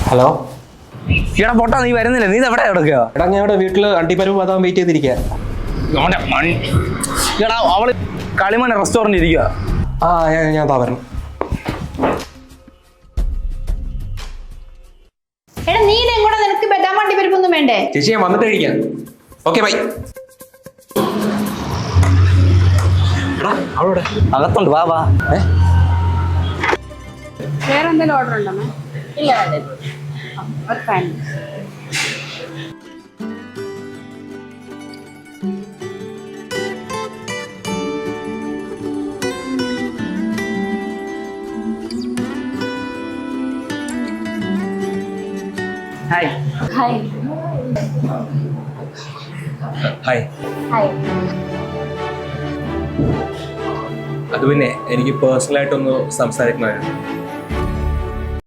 Hello എടാ പൊട്ടാ, നീ വരുന്നില്ല, നീ എവിടെ കിടക്കുക? എടാ ഞാൻ ഇവിടെ വീട്ടില് അണ്ടിപ്പരവ് അതാൻ വെയിറ്റ് ചെയ്തിരിക്കുക. എടാ അവള് കളിമൺ റെസ്റ്റോറന്റ് ഇരിക്കുക. ആ ഞാൻ വരണം. എടാ നീ ഇതെങ്ങോട്ടാ? നിനക്ക് ബദാം അണ്ടിപ്പരിപ്പൊന്നും വേണ്ടേ? ചേച്ചി ഞാൻ വന്നിട്ട് കഴിക്കാം. Okay bye. എടാ അവളോടെ അകത്തുണ്ട്, വാ വാ. വേറെ എന്തെങ്കിലും ഓർഡർ ഉണ്ടോ? ഇല്ല, ഒരു fan. Hi. Hi. Hi. Hi. അത് പിന്നെ എനിക്ക് പേഴ്സണലായിട്ടൊന്ന് സംസാരിക്കണമായിരുന്നു.